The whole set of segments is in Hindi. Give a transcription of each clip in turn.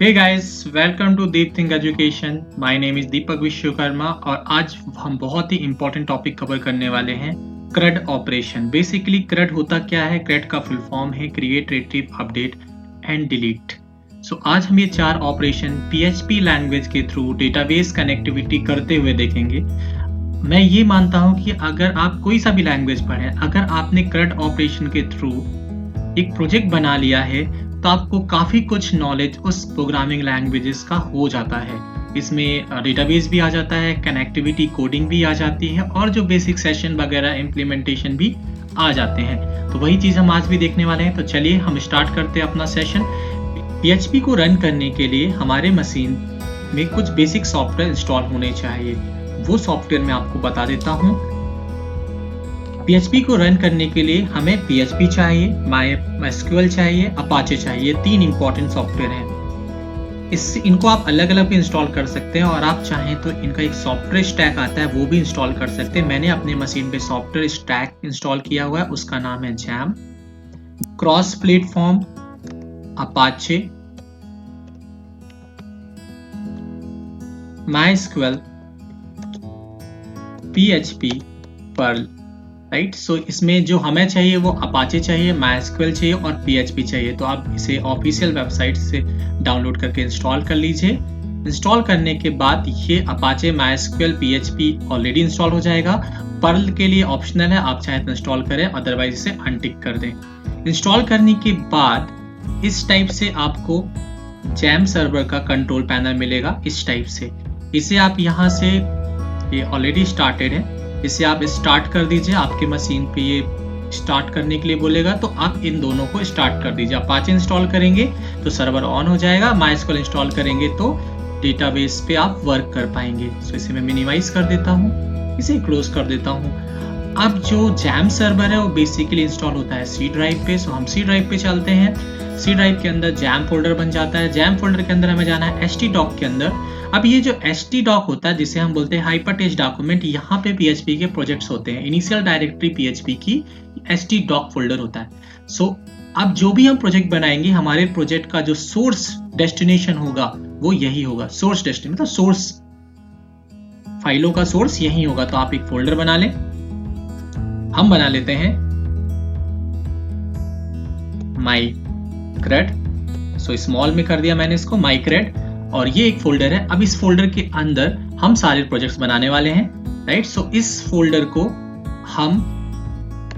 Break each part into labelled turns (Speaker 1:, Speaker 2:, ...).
Speaker 1: Hey guys, welcome to Deep Think Education. My name is दीपक विश्वकर्मा और आज हम बहुत ही इम्पोर्टेंट टॉपिक कवर करने वाले हैं CRUD ऑपरेशन। बेसिकली CRUD होता क्या है? CRUD का फुल फॉर्म है create, retrieve, update and delete. आज हम ये 4 ऑपरेशन PHP लैंग्वेज के थ्रू डेटाबेस कनेक्टिविटी करते हुए देखेंगे। मैं ये मानता हूँ कि अगर आप कोई सा भी लैंग्वेज पढ़ें, अगर आपने CRUD ऑपरेशन के थ्रू एक प्रोजेक्ट बना लिया है तो आपको काफ़ी कुछ नॉलेज उस प्रोग्रामिंग लैंग्वेजेस का हो जाता है। इसमें डेटाबेस भी आ जाता है, कनेक्टिविटी कोडिंग भी आ जाती है और जो बेसिक सेशन वगैरह इम्प्लीमेंटेशन भी आ जाते हैं। तो वही चीज़ हम आज भी देखने वाले हैं। तो चलिए हम स्टार्ट करते हैं अपना सेशन। PHP को रन करने के लिए हमारे मशीन में कुछ बेसिक सॉफ्टवेयर इंस्टॉल होने चाहिए। वो सॉफ्टवेयर मैं आपको बता देता हूँ। PHP को रन करने के लिए हमें PHP चाहिए, MySQL चाहिए, अपाचे चाहिए। 3 इंपॉर्टेंट सॉफ्टवेयर हैं। इनको आप अलग अलग भी इंस्टॉल कर सकते हैं और आप चाहें तो इनका एक सॉफ्टवेयर स्टैक आता है वो भी इंस्टॉल कर सकते हैं। मैंने अपने मशीन पे सॉफ्टवेयर स्टैक इंस्टॉल किया हुआ है, उसका नाम है jam. Cross platform, Apache, MySQL, PHP, Perl. Right, so इसमें जो हमें चाहिए वो अपाचे चाहिए, MySQL चाहिए और PHP चाहिए। तो आप इसे ऑफिशियल वेबसाइट से डाउनलोड करके इंस्टॉल कर लीजिए। इंस्टॉल करने के बाद ये Apache, MySQL, PHP already install हो जाएगा। पर्ल के लिए ऑप्शनल है, आप चाहे तो इंस्टॉल करें, अदरवाइज इसे अनटिक कर दें। इंस्टॉल करने के बाद इस टाइप से आपको जैम सर्वर का कंट्रोल पैनल मिलेगा। इस टाइप से इसे आप यहाँ से, ये ऑलरेडी स्टार्टेड है, इसे आप स्टार्ट कर दीजिए। आपके मशीन पे ये स्टार्ट करने के लिए बोलेगा तो आप इन दोनों को स्टार्ट कर दीजिए। अपाचे इंस्टॉल करेंगे तो सर्वर ऑन हो जाएगा, MySQL इंस्टॉल करेंगे तो डेटाबेस पे आप वर्क कर पाएंगे। सो इसे मैं मिनिमाइज कर देता हूँ, इसे क्लोज कर देता हूँ। अब जो जैम सर्वर है वो बेसिकली इंस्टॉल होता है C ड्राइव पे। सो हम C ड्राइव पे चलते हैं। C ड्राइव के अंदर जैम फोल्डर बन जाता है। जैम फोल्डर के अंदर हमें जाना है htdoc के अंदर। अब ये जो htdoc होता है, जिसे हम बोलते हैं हाइपरटेक्स्ट डॉक्यूमेंट, यहाँ पे PHP के प्रोजेक्ट्स होते हैं। इनिशियल डायरेक्टरी PHP की htdoc फोल्डर होता है। सो अब जो भी हम प्रोजेक्ट बनाएंगे, हमारे प्रोजेक्ट का जो सोर्स डेस्टिनेशन होगा वो यही होगा। सोर्स डेस्टिनेशन मतलब सोर्स फाइलों का सोर्स यही होगा। तो आप एक फोल्डर बना लें। हम बना लेते हैं MyCRUD। सो स्मॉल में कर दिया मैंने इसको, MyCRUD, और ये एक फोल्डर है। अब इस फोल्डर के अंदर हम सारे प्रोजेक्ट्स बनाने वाले हैं। राइट, सो इस फोल्डर को हम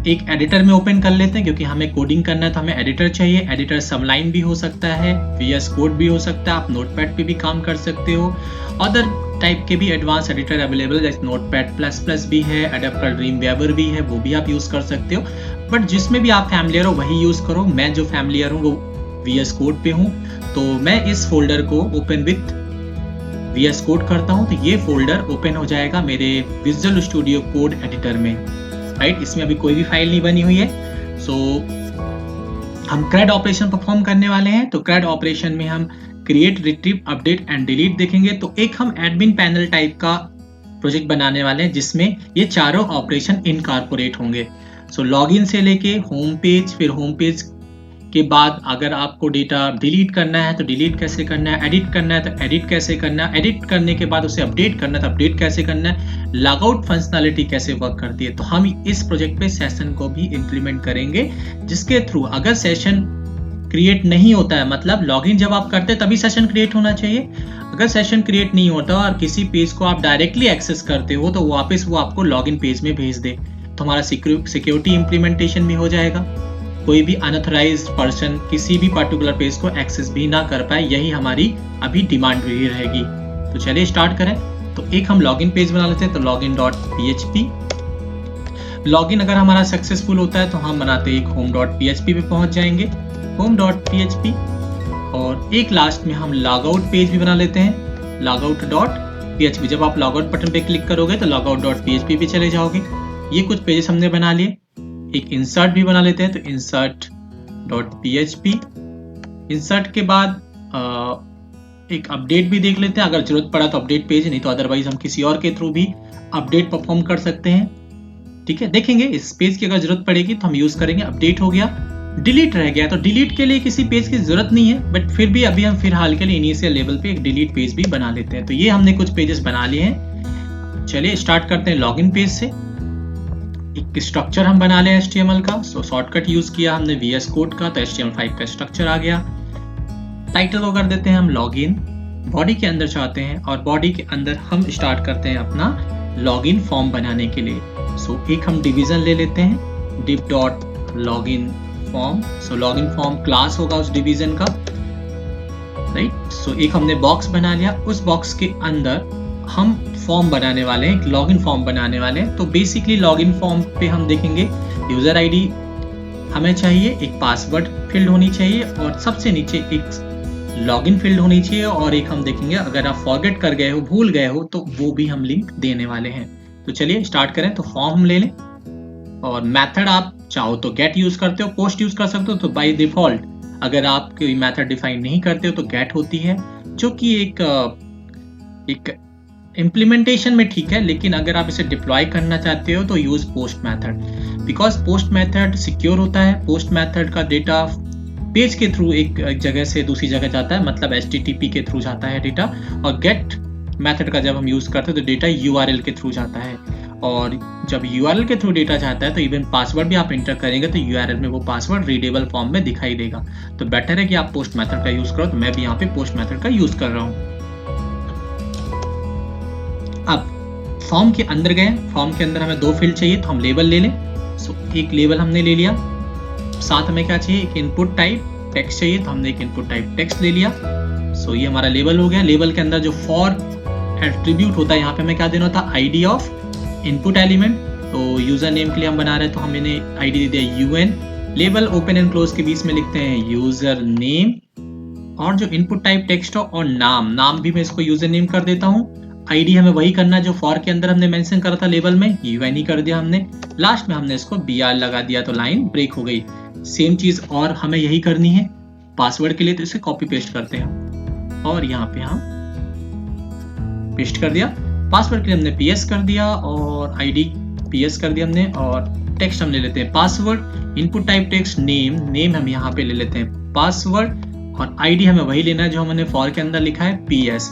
Speaker 1: एक एडिटर में ओपन कर लेते हैं, क्योंकि हमें कोडिंग करना है तो हमें एडिटर चाहिए। एडिटर सबलाइन भी हो सकता है, VS कोड भी हो सकता है, आप नोटपैड पे भी काम कर सकते हो। अदर टाइप के भी एडवांस एडिटर अवेलेबल है, जैसे नोटपैड++ भी है, एडोब ड्रीमवीवर भी है, वो भी आप यूज कर सकते हो। बट जिसमें भी आप फैमिलियर हो वही यूज करो। मैं जो फैमिलियर हूँ वो VS कोड पे हूँ, तो मैं इस फोल्डर को ओपन विथ VS कोड करता हूँ तो ये फोल्डर ओपन हो जाएगा मेरे विजुअल स्टूडियो कोड एडिटर में। राइट, इसमें अभी कोई भी फाइल नहीं बनी हुई है। सो हम CRUD ऑपरेशन परफॉर्म करने वाले हैं। तो CRUD ऑपरेशन में हम create, retrieve, update and delete देखेंगे। तो एक हम एडमिन पैनल टाइप का प्रोजेक्ट बनाने वाले हैं जिसमें ये चारों ऑपरेशन इनकॉर्पोरेट होंगे। सो लॉगिन से लेके होम पेज, फिर होम पेज के बाद अगर आपको डेटा डिलीट करना है तो डिलीट कैसे करना है, एडिट करना है तो एडिट कैसे करना है, एडिट करने के बाद उसे अपडेट करना है तो अपडेट कैसे करना है, लॉगआउट फंक्शनैलिटी कैसे वर्क करती है। तो हम इस प्रोजेक्ट पे सेशन को भी इंप्लीमेंट करेंगे, जिसके थ्रू अगर सेशन क्रिएट नहीं होता है, मतलब लॉगिन जब आप करते हैं तभी सेशन क्रिएट होना चाहिए। अगर सेशन क्रिएट नहीं होता और किसी पेज को आप डायरेक्टली एक्सेस करते हो तो वापस वो आपको लॉगिन पेज में भेज दे, तो हमारा सिक्योरिटी इंप्लीमेंटेशन भी हो जाएगा। कोई भी अनऑथराइज्ड पर्सन किसी भी पर्टिकुलर पेज को एक्सेस भी ना कर पाए, यही हमारी अभी डिमांड भी रहेगी। तो चलिए स्टार्ट करें। तो एक हम लॉगिन पेज बना लेते हैं। तो login.php, लॉगिन अगर हमारा सक्सेसफुल होता है तो हम बनाते एक home.php पे पहुंच जाएंगे, home.php, और एक लास्ट में हम लॉगआउट पेज भी बना लेते हैं, logout.php। जब आप लॉगआउट बटन पे क्लिक करोगे तो logout.php पे चले जाओगे। ये कुछ पेजेस हमने बना लिए। एक इंसर्ट भी बना लेते हैं, तो insert.php। इंसर्ट के बाद एक अपडेट भी देख लेते हैं, अगर जरूरत पड़ा तो अपडेट पेज, नहीं तो अदरवाइज हम किसी और के थ्रू भी अपडेट परफॉर्म कर सकते हैं। ठीक है, देखेंगे इस पेज की अगर जरूरत पड़ेगी तो हम यूज करेंगे। अपडेट हो गया। डिलीट रह गया, तो डिलीट के लिए किसी पेज की जरूरत नहीं है, बट फिर भी अभी हम फिलहाल के लिए इनिशियल लेवल पे एक डिलीट पेज भी बना लेते हैं। तो ये हमने कुछ पेजेस बना लिए हैं। चलिए स्टार्ट करते हैं लॉगिन पेज से। एक स्ट्रक्चर हम बना लें HTML का। सो शॉर्टकट यूज किया हमने VS कोड का, तो HTML5 का स्ट्रक्चर आ गया। टाइटल को कर देते हैं हम लॉगिन। बॉडी के अंदर चाहते हैं और बॉडी के अंदर हम स्टार्ट करते हैं अपना लॉगिन फॉर्म बनाने के लिए। सो एक हम डिवीजन ले लेते हैं, div डॉट लॉगिन फॉर्म। सो लॉगिन फॉर्म क्लास होगा उस डिवीजन का, राइट। सो एक हमने बॉक्स बना लिया, उस बॉक्स के अंदर हम फॉर्म बनाने वाले हैं, एक लॉगिन फॉर्म बनाने वाले हैं। तो बेसिकली लॉगिन फॉर्म पे हम देखेंगे यूजर आईडी हमें चाहिए, एक पासवर्ड फील्ड होनी चाहिए और सबसे नीचे एक लॉगिन फील्ड होनी चाहिए, और एक हम देखेंगे अगर आप फॉरगेट कर गए हो, भूल गए हो, तो वो भी हम लिंक देने वाले हैं। तो चलिए स्टार्ट करें। तो फॉर्म हम ले लें और मेथड आप चाहो तो गेट यूज करते हो, पोस्ट यूज कर सकते हो। तो बाय डिफॉल्ट अगर आप कोई मेथड डिफाइन नहीं करते हो तो गेट होती है, जो कि एक इम्प्लीमेंटेशन में ठीक है, लेकिन अगर आप इसे डिप्लॉय करना चाहते हो तो use post method, because post method secure होता है। पोस्ट मेथड का डेटा पेज के थ्रू एक जगह से दूसरी जगह जाता है, मतलब HTTP के थ्रू जाता है डेटा, और गेट मेथड का जब हम यूज करते हैं तो डेटा URL के थ्रू जाता है, और जब URL के थ्रू डेटा जाता है तो इवन पासवर्ड भी आप इंटर करेंगे तो URL में वो पासवर्ड रीडेबल फॉर्म में दिखाई देगा। तो बेटर है कि आप पोस्ट मेथड का यूज करो। तो मैं भी यहाँ पे पोस्ट मेथड का यूज कर रहा हूँ। अब फॉर्म के अंदर गए, फॉर्म के अंदर हमें दो फील्ड चाहिए, तो हम लेबल ले लें। सो एक लेबल हमने ले लिया, साथ हमें क्या चाहिए, एक इनपुट टाइप टेक्स्ट चाहिए, तो हमने एक इनपुट टाइप टेक्स्ट ले लिया। सो ये हमारा लेबल हो गया। लेबल के अंदर जो फॉर एट्रीब्यूट होता है, यहाँ पे हमें क्या देना होता है, आईडी ऑफ इनपुट एलिमेंट। तो यूजर नेम के लिए हम बना रहे हैं तो हमने आईडी दे दिया UN। Label open and close के बीच में लिखते हैं यूजर नेम, और जो इनपुट टाइप टेक्स्ट हो और नाम भी मैं इसको यूजर नेम कर देता हूँ। आईडी हमें वही करना जो फॉर के अंदर हमने मेंशन करा था लेबल में, UN ही कर दिया हमने। लास्ट में हमने इसको BR लगा दिया तो लाइन ब्रेक हो गई। सेम चीज और हमें यही करनी है पासवर्ड के लिए, तो इसे कॉपी पेस्ट करते हैं और यहाँ पे हम पेस्ट कर दिया। पासवर्ड के लिए हमने PS कर दिया और ID PS कर दिया हमने, और टेक्स्ट हम ले लेते हैं password, input type text name हम यहाँ पे ले लेते हैं पासवर्ड, और ID हमें वही लेना है जो हमने फॉर के अंदर लिखा है PS।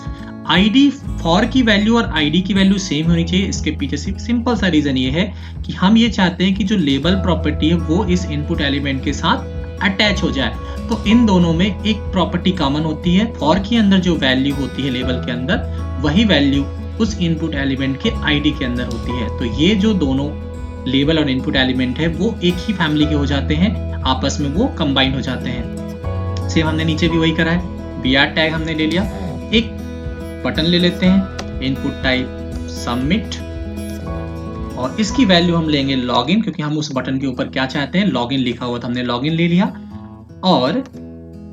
Speaker 1: ID फॉर की वैल्यू और ID की वैल्यू सेम होनी चाहिए। इसके पीछे सिंपल सा रीजन ये है कि हम ये चाहते हैं कि जो लेबल प्रॉपर्टी है वो इस इनपुट एलिमेंट के साथ अटैच हो जाए। तो इन दोनों में एक प्रॉपर्टी कॉमन होती है। फॉर के अंदर जो वैल्यू होती है लेबल के अंदर, वही वैल्यू उस इनपुट एलिमेंट के ID के अंदर होती है। तो ये जो दोनों लेबल और इनपुट एलिमेंट है वो एक ही फैमिली के हो जाते हैं, आपस में वो कंबाइन हो जाते हैं। सेम हमने नीचे भी वही करा है। BR टैग हमने ले लिया, एक बटन ले लेते हैं इनपुट टाइप सबमिट, और इसकी वैल्यू हम लेंगे लॉगिन, क्योंकि हम उस बटन के ऊपर क्या चाहते हैं, लॉगिन लिखा हुआ था, हमने लॉगिन ले लिया। और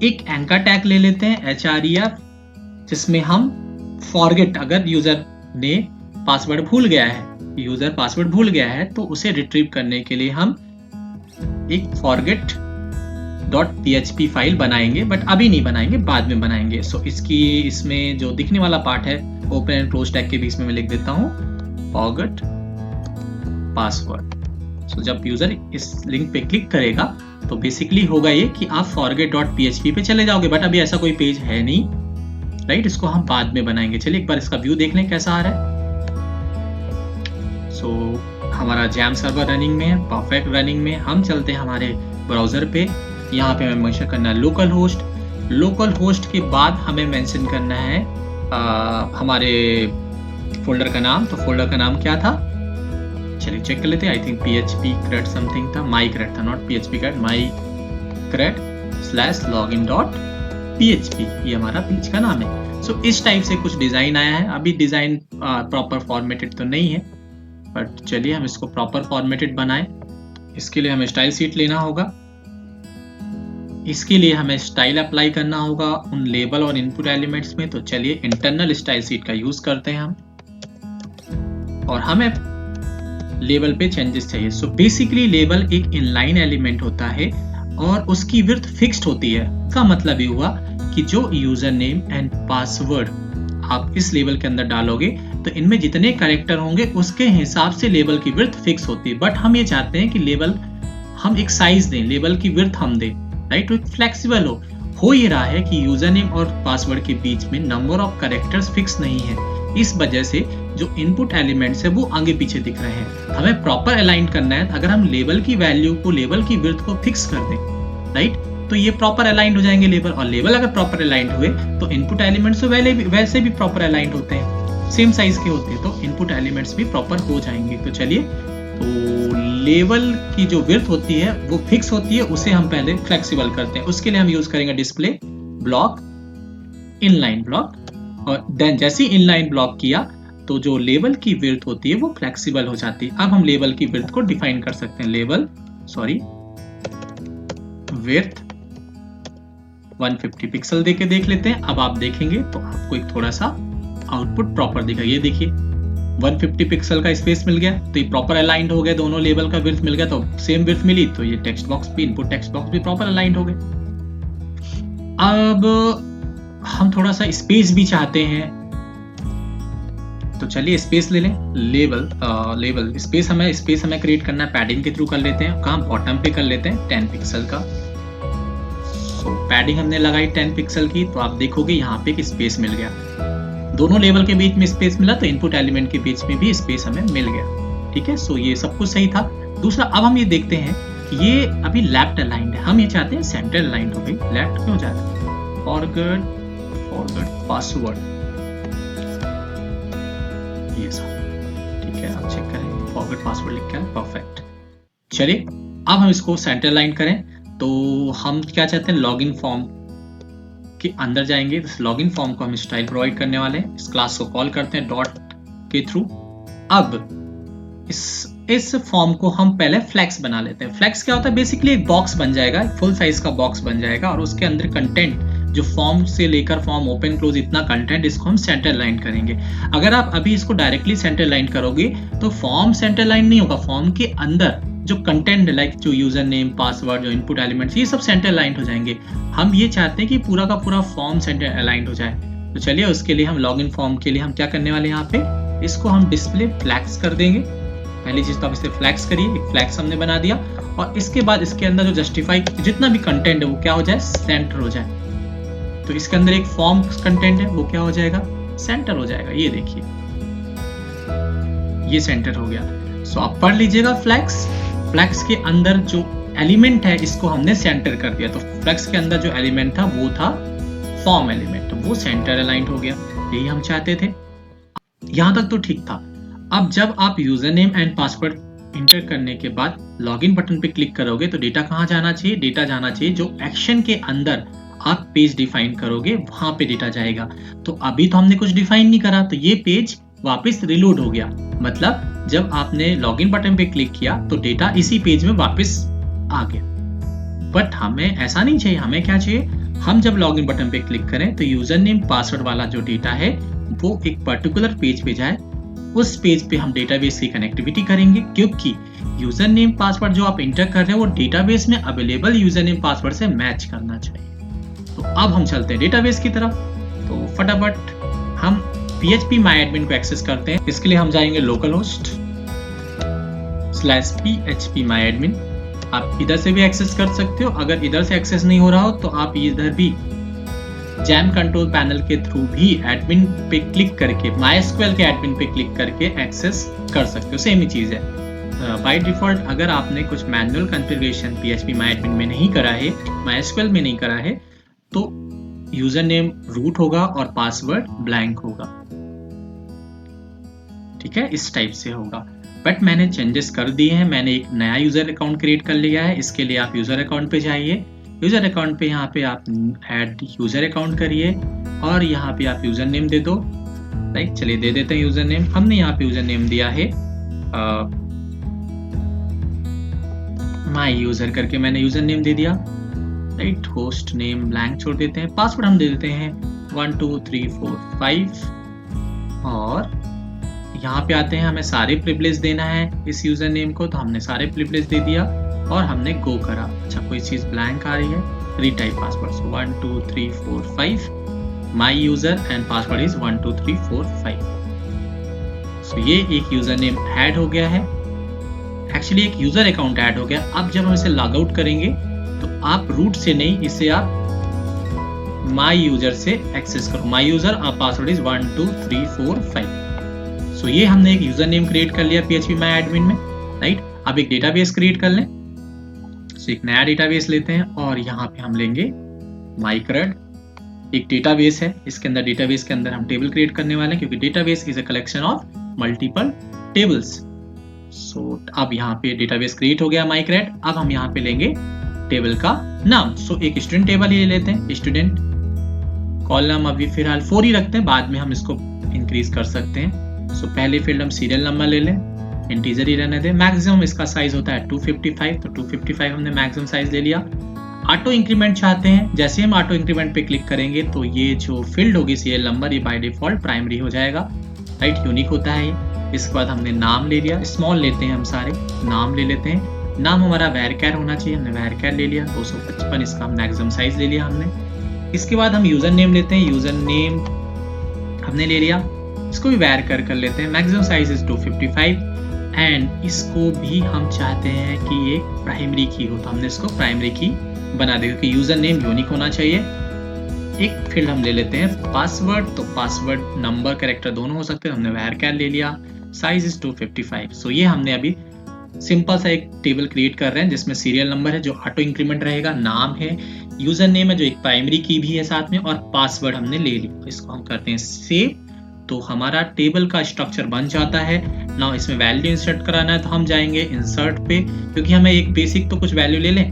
Speaker 1: एक एंकर टैग ले लेते हैं HREF, जिसमें हम फॉरगेट, अगर यूजर ने पासवर्ड भूल गया है तो उसे रिट्रीव करने के लिए हम एक forget.php फाइल बनाएंगे, बट अभी नहीं बनाएंगे, बाद में बनाएंगे। सो इसमें जो दिखने वाला पार्ट है ओपन एंड क्लोज टैग के बीच में मैं लिख देता हूँ forget password। सो जब यूजर इस लिंक पे क्लिक करेगा तो बेसिकली होगा ये कि आप forget.php पे चले जाओगे, बट अभी ऐसा कोई पेज है नहीं, राइट। इसको हम बाद में बनाएंगे। चलिए एक बार इसका व्यू देख लें कैसा आ रहा है। सो हमारा जैम सर्वर रनिंग में है, परफेक्ट रनिंग में। हम चलते हैं हमारे ब्राउजर पे। यहाँ पे हमें मेंशन करना है लोकल होस्ट के बाद हमें मेंशन करना है हमारे फोल्डर का नाम। तो फोल्डर का नाम क्या था, चलिए चेक कर लेते हैं। I think PHP CRUD something था, माई CRUD था, not PHP CRUD, my CRUD/login.php, ये हमारा पेज का नाम है। सो इस टाइप से कुछ डिजाइन आया है। अभी डिजाइन प्रॉपर फॉर्मेटेड तो नहीं है, बट चलिए हम इसको प्रॉपर फॉर्मेटेड बनाएं। इसके लिए हमें स्टाइल शीट लेना होगा, इसके लिए हमें स्टाइल अप्लाई करना होगा उन लेबल और इनपुट एलिमेंट्स में। तो चलिए इंटरनल स्टाइल शीट का यूज करते हैं हम, और हमें लेबल पे चेंजेस चाहिए। सो बेसिकली लेबल एक इनलाइन एलिमेंट होता है और उसकी विड्थ फिक्स्ड होती है। इसका मतलब ये हुआ कि जो यूजर नेम एंड पासवर्ड आप इस लेबल के अंदर डालोगे तो इनमें जितने कैरेक्टर होंगे उसके हिसाब से लेबल की विड्थ फिक्स होती है। बट हम ये चाहते हैं कि लेबल हम एक साइज दें, लेबल की विड्थ हम दें, राइट, तो फ्लेक्सिबल हो ये रहा है कि यूजर नेम और पासवर्ड के बीच में नंबर ऑफ कैरेक्टर्स फिक्स नहीं है, इस वजह से जो इनपुट एलिमेंट्स है वो आगे पीछे दिख रहे हैं। हमें प्रॉपर अलाइन करना है। अगर हम लेबल की वैल्यू को, लेबल की विड्थ को फिक्स कर दें, राइट, तो ये प्रॉपर अलाइंड हो जाएंगे लेबल, और लेबल अगर प्रॉपर अलाइंड हुए तो इनपुट एलिमेंट्स तो वैसे भी प्रॉपर अलाइंड होते हैं, सेम साइज के होते हैं, तो इनपुट एलिमेंट्स भी प्रॉपर हो जाएंगे। तो चलिए, तो लेबल की जो विड्थ होती है वो फिक्स होती है, उसे हम पहले फ्लेक्सिबल करते हैं। उसके लिए हम यूज करेंगे डिस्प्ले ब्लॉक, इनलाइन ब्लॉक, और देन जैसे ही इनलाइन ब्लॉक किया तो जो लेबल की विड्थ होती है वो फ्लेक्सिबल हो जाती है। अब हम लेबल की विड्थ को डिफाइन कर सकते हैं। विड्थ 150 पिक्सल देके देख लेते हैं। अब आप देखेंगे तो आपको एक थोड़ा सा आउटपुट प्रॉपर दिखा। ये देखिए 150 पिक्सल का स्पेस मिल गया, तो ये प्रॉपर अलाइंड हो गया, दोनों लेबल का विड्थ मिल गया, तो सेम विड्थ मिली, तो ये टेक्स्ट बॉक्स भी, इनपुट टेक्स्ट बॉक्स भी प्रॉपर अलाइंड हो गए। अब हम थोड़ा सा स्पेस भी चाहते हैं, तो चलिए स्पेस ले लें। लेबल स्पेस हमें क्रिएट करना है, पैडिंग के थ्रू कर लेते हैं। काम बॉटम पे कर लेते हैं 10 पिक्सल का। पैडिंग हमने लगाई 10 पिक्सल की, तो आप देखोगे यहाँ पे एक स्पेस मिल गया, दोनों लेवल के बीच में स्पेस मिला, तो इनपुट एलिमेंट के बीच में भी स्पेस हमें मिल गया। ठीक है, सो ये सब कुछ सही था। दूसरा, अब हम ये देखते हैं कि ये अभी लेफ्ट अलाइंड है, हम ये चाहते हैं सेंटर अलाइंड हो गई। लेफ्ट क्यों जा रहा है? फॉरगेट पासवर्ड, ये सब ठीक है, आप चेक करें, फॉरगेट पासवर्ड लिख के, परफेक्ट। चलिए अब हम इसको सेंटर अलाइन करें, तो हम क्या चाहते हैं, लॉगिन फॉर्म के अंदर जाएंगे। इस लॉगिन फॉर्म को हम स्टाइल प्रोवाइड करने वाले हैं, इस क्लास को कॉल करते हैं डॉट के थ्रू। अब इस फॉर्म को हम पहले फ्लेक्स बना लेते हैं। फ्लेक्स क्या होता है? बेसिकली एक बॉक्स बन जाएगा, फुल साइज का बॉक्स बन जाएगा, और उसके अंदर कंटेंट, जो फॉर्म से लेकर फॉर्म ओपन क्लोज इतना कंटेंट, इसको हम सेंटर लाइन करेंगे। अगर आप अभी इसको डायरेक्टली सेंटर लाइन करोगे तो फॉर्म सेंटर लाइन नहीं होगा, फॉर्म के अंदर जो कंटेंट, लाइक जो यूजर नेम, पासवर्ड, जो इनपुट एलिमेंट्स, ये सब सेंटर अलाइंड हो जाएंगे। हम ये चाहते हैं कि पूरा का पूरा फॉर्म सेंटर अलाइंड हो जाए। तो चलिए उसके लिए हम लॉगिन फॉर्म के लिए हम क्या करने वाले हैं, यहाँ पे इसको हम डिस्प्ले फ्लैक्स कर देंगे। पहली चीज तो आप इसे फ्लैक्स करिए, एक फ्लैक्स हमने बना दिया, और इसके बाद इसके अंदर जो जस्टिफाई जितना भी कंटेंट है वो क्या हो जाए, सेंटर हो जाए। तो इसके अंदर एक फॉर्म कंटेंट है, वो क्या हो जाएगा, सेंटर हो जाएगा। ये देखिए, ये सेंटर हो गया। सो आप पढ़ लीजिएगा, फ्लैक्स के अंदर जो एलिमेंट है इसको हमने सेंटर कर दिया। तो फ्लैक्स के अंदर जो एलिमेंट था वो था फॉर्म एलिमेंट, तो वो सेंटर अलाइंड हो गया। यही हम चाहते थे, यहां तक तो ठीक था। अब जब आप user name and password inter करने के बाद लॉगिन बटन पे क्लिक करोगे तो डेटा कहां जाना चाहिए, डेटा जाना चाहिए जो एक्शन के अंदर आप पेज डिफाइन करोगे, वहां पे डेटा जाएगा। तो अभी तो हमने कुछ डिफाइन नहीं करा, तो ये पेज वापस रिलोड हो गया। मतलब जब आपने लॉगिन बटन पे क्लिक किया तो डेटा इसी पेज में वापस आ गया। बट हमें ऐसा नहीं चाहिए, हमें क्या चाहिए, हम जब लॉगिन बटन पे क्लिक करें तो यूजर नेम पासवर्ड वाला जो डेटा है वो एक पर्टिकुलर पेज पे जाए, उस पेज पे हम डेटाबेस की कनेक्टिविटी करेंगे, क्योंकि यूजर नेम पासवर्ड जो आप इंटर कर रहे हैं वो डेटाबेस में अवेलेबल यूजर नेम पासवर्ड से मैच करना चाहिए। तो अब हम चलते हैं डेटाबेस की तरफ। तो फटाफट हम PHP MyAdmin को एक्सेस करते हैं। इसके लिए हम जाएंगे localhost /PHP MyAdmin। आप इधर से भी एक्सेस कर सकते हो, अगर इधर से एक्सेस नहीं हो रहा हो तो आप इधर भी जैम कंट्रोल पैनल के थ्रू भी एडमिन पे क्लिक करके, MySQL के एडमिन पे क्लिक करके एक्सेस कर सकते हो, सेम ही चीज है। बाय डिफॉल्ट अगर आपने कुछ मैनुअल कॉन्फ़िगरेशन PHP MyAdmin में नहीं करा है, MySQL में नहीं करा है, तो यूजर नेम रूट होगा और पासवर्ड ब्लैंक होगा। ठीक है, इस टाइप से होगा। बट मैंने चेंजेस कर दिए हैं, मैंने एक नया यूजर अकाउंट क्रिएट कर लिया है। इसके लिए आप यूजर अकाउंट पे जाइए, यूजर अकाउंट पे यहाँ पे आप ऐड यूजर अकाउंट करिए, और यहाँ पे आप यूजर नेम दे दो। राइट, चलिए दे देते हैं यूजर नेम। हमने यहाँ पे यूजर नेम दिया है माई यूजर करके, मैंने यूजर नेम दे दिया। राइट, होस्ट नेम ब्लैंक छोड़ देते हैं, पासवर्ड हम दे देते हैं 1 2 3 4 5, और यहाँ पे आते हैं, हमें सारे प्रिविलेज देना है इस यूजर नेम को, तो हमने सारे प्रिविलेज दे दिया और हमने गो करा। अच्छा, कोई चीज ब्लैंक आ रही है, retype password, 1 2 3 4 5, my user and password is 1 2 3 4 5। सो ये एक यूजर नेम ऐड हो गया है। एक्चुअली एक यूजर अकाउंट ऐड हो गया। अब जब हम इसे लॉग आउट करेंगे तो आप रूट से नहीं, इसे आप माई यूजर से एक्सेस करो। माई यूजर और पासवर्ड इज 1 2 3 4 5। सो ये हमने एक यूजर नेम क्रिएट कर लिया PHP माई एडमिन में, राइट। अब एक डेटाबेस क्रिएट कर लें। सो एक नया डेटाबेस लेते हैं और यहाँ पे हम लेंगे माइक्रड। एक डेटाबेस है, इसके अंदर डेटाबेस के अंदर हम टेबल क्रिएट करने वाले हैं, क्योंकि database is a collection of multiple tables. So अब यहाँ पे डेटाबेस क्रिएट हो गया माइक्रड। अब हम यहाँ पे लेंगे टेबल का नाम। सो एक स्टूडेंट टेबल ये लेते हैं, स्टूडेंट कॉलम अभी फिलहाल 4 ही रखते हैं, बाद में हम इसको इंक्रीज कर सकते हैं। सो पहले फील्ड हम सीरियल नंबर ले लें, इंटीजर ही रहने दें। मैक्सिमम इसका साइज होता है 255, तो 255 हमने मैक्सिमम साइज ले लिया। ऑटो इंक्रीमेंट चाहते हैं, जैसे हम ऑटो इंक्रीमेंट पे क्लिक करेंगे तो ये जो फील्ड होगी सीरियल नंबर, ये बाय डिफॉल्ट प्राइमरी हो जाएगा, राइट, यूनिक होता है ये। इसके बाद हमने नाम ले लिया, स्मॉल लेते हैं हम सारे, नाम ले लेते हैं। नाम हमारा वैरकैर होना चाहिए, हमने वैरकैर ले लिया 255, इसका मैक्सिमम साइज ले लिया हमने। इसके बाद हम यूजर नेम लेते हैं, यूजर नेम हमने ले लिया, इसको भी वैरकैर कर लेते हैं, मैक्सिमम साइज इज 255। एंड इसको भी हम चाहते हैं कि ये प्राइमरी की हो, तो हमने इसको प्राइमरी की बना देगा, क्योंकि यूजर नेम यूनिक होना चाहिए। एक फील्ड हम ले लेते हैं पासवर्ड, तो पासवर्ड नंबर कैरेक्टर दोनों हो सकते हैं, हमने वैरकैर ले लिया, साइज इज 255। सो ये हमने अभी सिंपल सा एक टेबल क्रिएट कर रहे हैं जिसमें सीरियल नंबर है जो ऑटो इंक्रीमेंट रहेगा, नाम है, यूजर नेम है जो एक प्राइमरी की भी है साथ में, और पासवर्ड हमने ले लिया। इसको हम करते हैं सेव, तो हमारा टेबल का स्ट्रक्चर बन जाता है। नाउ इसमें वैल्यू इंसर्ट कराना है तो हम जाएंगे इंसर्ट पे, क्योंकि हमें एक बेसिक तो कुछ वैल्यू ले लें।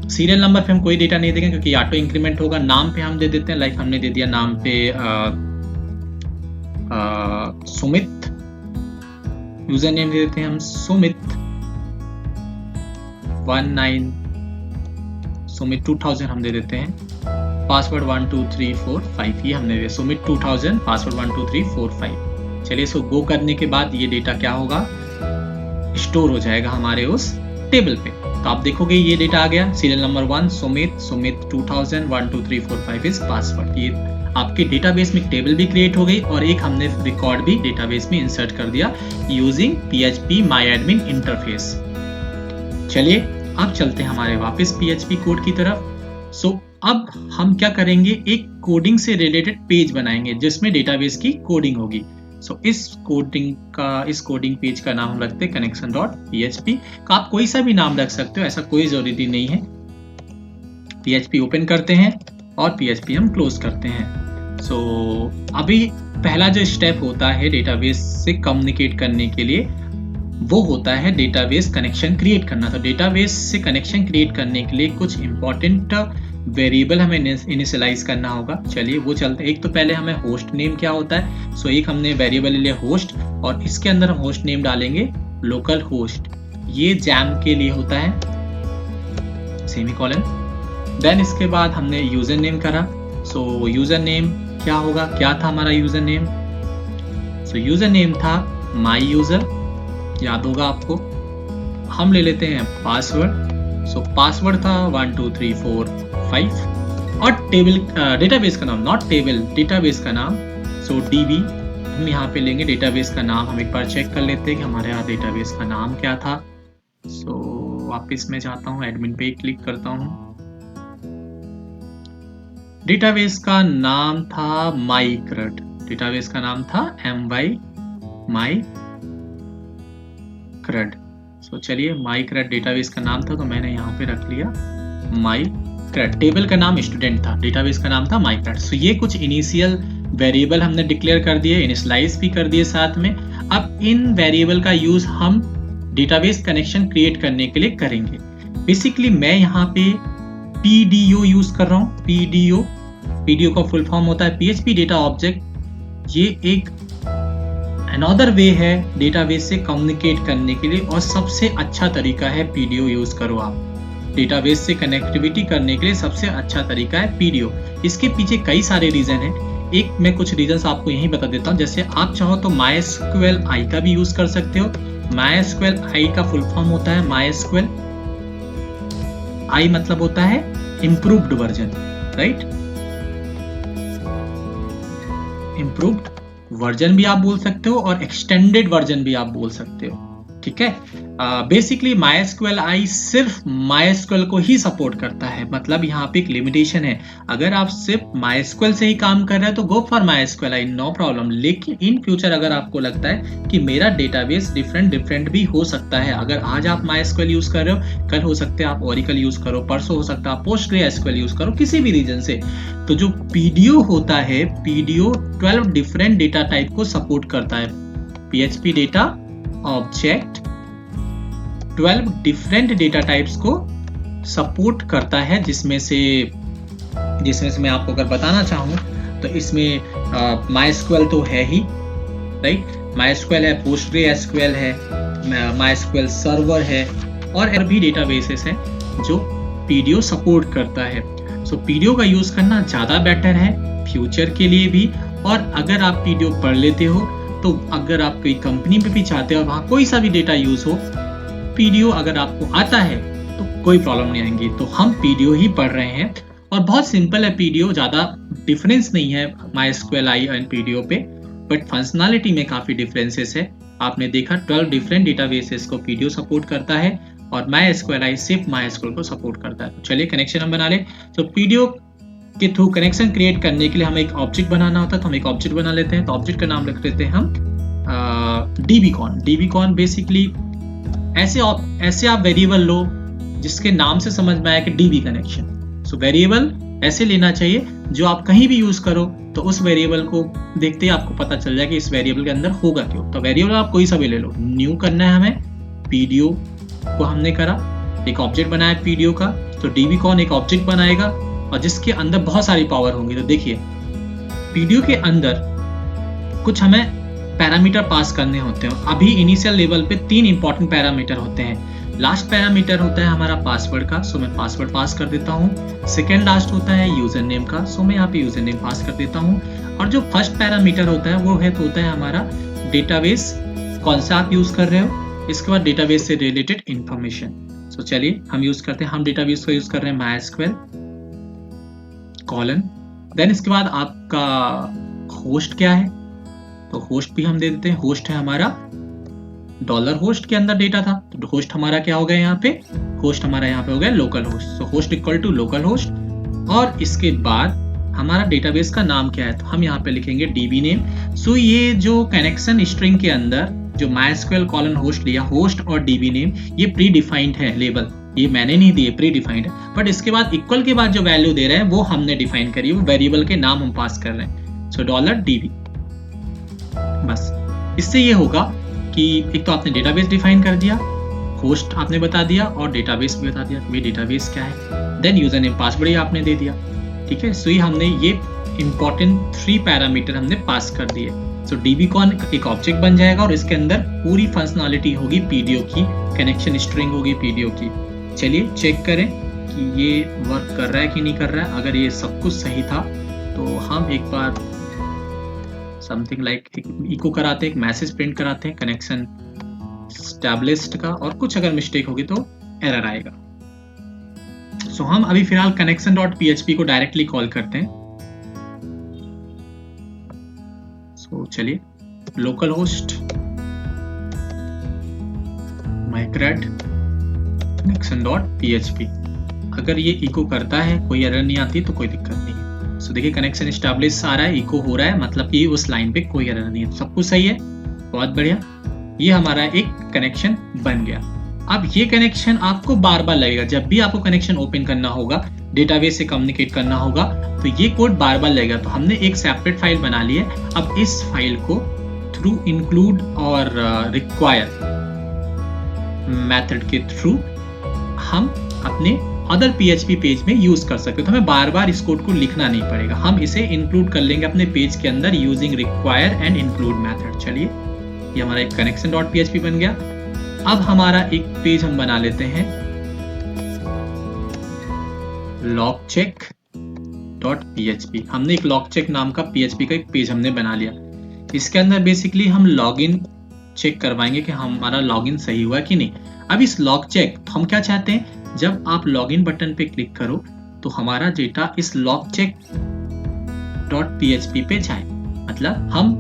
Speaker 1: सीरियल नंबर पे हम कोई डेटा नहीं देंगे क्योंकि ऑटो इंक्रीमेंट होगा। नाम पे हम दे देते हैं, लाइक हमने दे दिया नाम पे सुमित, यूजर नेम दे देते हैं हम सुमित 19, सुमित 2000 हम दे देते हैं, पासवर्ड 1 2 3 4 5, ये हमने दिया सुमित 2000, पासवर्ड 1 2 3 4 5। चलिए इसको गो करने के बाद ये डेटा क्या होगा, स्टोर हो जाएगा हमारे उस टेबल पे। तो आप देखोगे ये डेटा आ गया, serial number 1 Sumit, Sumit 2000, 1 2 3 4 5 is password. ये आपके डेटाबेस में टेबल भी क्रिएट हो गई और एक हमने रिकॉर्ड भी डेटाबेस में इंसर्ट कर दिया यूजिंग PHP माई एडमिन इंटरफेस। चलिए अब चलते हैं हमारे वापस PHP कोड की तरफ। सो अब हम क्या करेंगे, एक कोडिंग से रिलेटेड पेज बनाएंगे जिसमें डेटाबेस की कोडिंग होगी। सो इस कोडिंग पेज का नाम हम रखते हैं connection.php। आप कोई सा भी नाम रख सकते हो, ऐसा कोई जरूरी नहीं है। PHP ओपन करते हैं और PHP हम क्लोज करते हैं। सो अभी पहला जो स्टेप होता है डेटाबेस से कम्युनिकेट करने के लिए, वो होता है डेटाबेस कनेक्शन क्रिएट करना। तो डेटाबेस से कनेक्शन क्रिएट करने के लिए कुछ इंपॉर्टेंट वेरिएबल हमें इनिशियलाइज करना होगा। चलिए वो चलते हैं। एक तो पहले हमें होस्ट नेम क्या होता है। सो एक हमने वेरिएबल ले लिया होस्ट, और इसके अंदर हम होस्ट नेम डालेंगे लोकल होस्ट, ये जैम के लिए होता है, सेमीकोलन। देन इसके बाद हमने यूजर नेम करा। सो यूजर नेम क्या होगा, क्या था हमारा यूजर नेम, सो यूजर नेम था माई यूजर, याद होगा आपको। हम ले लेते हैं पासवर्ड। सो पासवर्ड था 1 2 3 4 5, और टेबल डेटाबेस का नाम, नॉट टेबल, डेटाबेस का नाम, सो DB हम यहाँ पे लेंगे। डेटाबेस का नाम हम एक बार चेक कर लेते हैं कि हमारे यहाँ डेटाबेस का नाम क्या था। सो वापस मैं जाता हूँ, एडमिन पे क्लिक करता हूँ। डेटाबेस का नाम था माइक्रड, डेटाबेस का नाम था माइक्रड। सो चलिए माइक्रड डेटाबेस का नाम था, तो मैंने यहाँ पे रख लिया माइक्रड। टेबल का नाम स्टूडेंट था, डेटाबेस का नाम था माइक्रड। सो ये कुछ इनिशियल वेरिएबल हमने डिक्लेयर कर दिए, इनिशियलाइज भी कर दिए साथ में। अब इन वेरिएबल का यूज हम डेटाबेस कनेक्शन क्रिएट करने के लिए करेंगे। बेसिकली मैं यहाँ पे PDO यूज कर रहा हूँ। PDO का फुल फॉर्म होता है PHP डेटा ऑब्जेक्ट। ये एक अनदर वे है डेटाबेस से कम्युनिकेट करने के लिए, और सबसे अच्छा तरीका है PDO यूज करो आप। डेटाबेस से कनेक्टिविटी करने के लिए सबसे अच्छा तरीका है PDO। इसके पीछे कई सारे रीजन हैं, एक मैं कुछ रीजन आपको यहीं बता देता हूँ। जैसे आप चाहो तो MySQL का भी यूज कर सकते हो। MySQL का फुल फॉर्म होता है MySQL, I मतलब होता है improved version, right. Improved version भी आप बोल सकते हो और एक्सटेंडेड वर्जन भी आप बोल सकते हो, ठीक है। बेसिकली MySQL सिर्फ MySQL को ही सपोर्ट करता है, मतलब यहाँ पे एक लिमिटेशन है। अगर आप सिर्फ MySQL से ही काम कर रहे हैं तो go for MySQL, no problem. लेकिन इन फ्यूचर अगर आपको लगता है कि मेरा डेटाबेस डिफरेंट भी हो सकता है, अगर आज आप MySQL यूज कर रहे हो, कल हो सकता है आप Oracle यूज करो, परसों हो सकता है आप PostgreSQL यूज करो, किसी भी रीजन से, तो जो PDO होता है, PDO 12 डिफरेंट डेटा टाइप को सपोर्ट करता है। PHP data object 12 different data types को सपोर्ट करता है, जिसमें से मैं आपको अगर बताना चाहूँ तो इसमें MySQL तो है ही, राइट। MySQL है, PostgreSQL है, MySQL सर्वर है, और भी डेटाबेसेस हैं जो PDO सपोर्ट करता है। सो PDO का यूज करना ज्यादा बेटर है फ्यूचर के लिए भी। और अगर आप PDO पढ़ लेते हो तो अगर आप कोई कंपनी में भी चाहते हो वहां कोई सा भी डेटा यूज हो, PDO अगर आपको आता है तो कोई प्रॉब्लम नहीं आएंगी। तो हम PDO ही पढ़ रहे हैं और बहुत सिंपल है PDO, ज्यादा डिफरेंस नहीं है MySQLi एंड PDO पे, बट फंक्शनैलिटी में काफी डिफरेंसेस है। आपने देखा 12 डिफरेंट डेटाबेसेस को PDO सपोर्ट करता है और MySQLi सिर्फ MySQL को सपोर्ट करता है। तो चलिए कनेक्शन हम बना ले। तो PDO के थ्रू कनेक्शन क्रिएट करने के लिए हमें एक ऑब्जेक्ट बनाना होता है, तो हम एक ऑब्जेक्ट बना लेते हैं। तो ऑब्जेक्ट का नाम लिख देते हैं हम dbcon। dbcon बेसिकली ऐसे आप वेरिएबल लो जिसके नाम से समझ में आया कि DB कनेक्शन। सो वेरिएबल ऐसे लेना चाहिए जो आप कहीं भी यूज करो तो उस वेरिएबल को देखते ही आपको पता चल जाए कि इस वेरिएबल के अंदर होगा क्यों। तो वेरिएबल आप कोई सा भी ले लो, न्यू करना है हमें, PDO को हमने करा, एक ऑब्जेक्ट बनाया PDO का, तो dbcon एक ऑब्जेक्ट बनाएगा और जिसके अंदर बहुत सारी पावर होंगी। तो देखिए PDO के अंदर कुछ हमें पैरामीटर पास करने होते हैं। अभी इनिशियल लेवल पे 3 इंपॉर्टेंट पैरामीटर होते हैं। लास्ट पैरामीटर होता है हमारा पासवर्ड का, सो मैं पासवर्ड पास कर देता हूँ। सेकेंड लास्ट होता है यूजर नेम का, सो मैं यहाँ पे यूजर नेम पास कर देता हूँ। और जो फर्स्ट पैरामीटर होता है वो होता है हमारा डेटाबेस, कौन सा आप यूज कर रहे हो, इसके बाद डेटाबेस से रिलेटेड इंफॉर्मेशन। सो चलिए हम यूज करते हैं, हम डेटाबेस को यूज कर रहे हैं MySQL कॉलन। देन इसके बाद आपका होस्ट क्या है, तो होस्ट भी हम दे देते हैं। होस्ट है हमारा $होस्ट के अंदर डेटा था, तो होस्ट हमारा क्या हो गया यहाँ पे, होस्ट हमारा यहाँ पे हो गया local host. So host equal to local host. और इसके बाद हमारा डेटाबेस का नाम क्या है, तो हम यहाँ पे लिखेंगे DB नेम। सो ये जो कनेक्शन स्ट्रिंग के अंदर जो MySQL कॉलन होस्ट लिया, होस्ट और DB नेम, ये प्री डिफाइंड है लेबल, ये मैंने नहीं दिए, प्री डिफाइंड है। बट इसके बाद इक्वल के बाद जो वैल्यू दे रहे हैं वो हमने डिफाइन करी, वो वेरिएबल के नाम हम पास कर रहे हैं। सो $DB। बस इससे ये होगा कि एक तो आपने डेटाबेस डिफाइन कर दिया, होस्ट आपने बता दिया और डेटाबेस भी बता दिया ये डेटाबेस क्या है। देन यूजर नेम पासवर्ड ही आपने दे दिया, ठीक है। सो ये हमने ये इंपॉर्टेंट 3 पैरामीटर हमने पास कर दिए। सो dbcon एक ऑब्जेक्ट बन जाएगा और इसके अंदर पूरी फंक्शनैलिटी होगी PDO की, कनेक्शन स्ट्रिंग होगी PDO की। चलिए चेक करें कि ये वर्क कर रहा है कि नहीं कर रहा है। अगर ये सब कुछ सही था तो हम एक बार समथिंग लाइक इको कराते हैं, एक मैसेज प्रिंट कराते हैं कनेक्शन एस्टैब्लिश्ड का, और कुछ अगर मिस्टेक होगी तो एरर आएगा। सो हम अभी फिलहाल connection.php को डायरेक्टली कॉल करते हैं। सो चलिए लोकल होस्ट migrate connection.php, अगर ये इको करता है कोई एरर नहीं आती तो कोई दिक्कत नहीं है। सो देखिए कनेक्शन एस्टैब्लिश आ रहा है, इको हो रहा है, मतलब कि उस लाइन पे कोई एरर नहीं है, सब कुछ सही है, बहुत बढ़िया। ये हमारा एक कनेक्शन बन गया। अब ये कनेक्शन आपको बार बार लगेगा, जब भी आपको कनेक्शन ओपन करना होगा, डेटाबेस से कम्युनिकेट करना होगा, तो ये कोड बार बार लगेगा। तो हमने एक सेपरेट फाइल बना ली है। अब इस फाइल को थ्रू इंक्लूड और रिक्वायर मेथड के थ्रू हम अपने अदर PHP पेज में यूज कर सकते हो। तो हमें बार बार इस कोड को लिखना नहीं पड़ेगा, हम इसे इंक्लूड कर लेंगे अपने पेज के अंदर using require and include method. चलिए ये हमारा एक connection.php बन गया। अब हमारा एक पेज हम बना लेते हैं logcheck.php। हमने एक logcheck नाम का PHP का एक पेज हमने बना लिया। इसके अंदर बेसिकली हम लॉगिन चेक करवाएंगे कि हमारा लॉगिन सही हुआ कि नहीं। अब इस logcheck तो हम क्या चाहते हैं, जब आप लॉगिन बटन पे क्लिक करो तो हमारा डेटा इस logcheck.php पे जाए, मतलब हम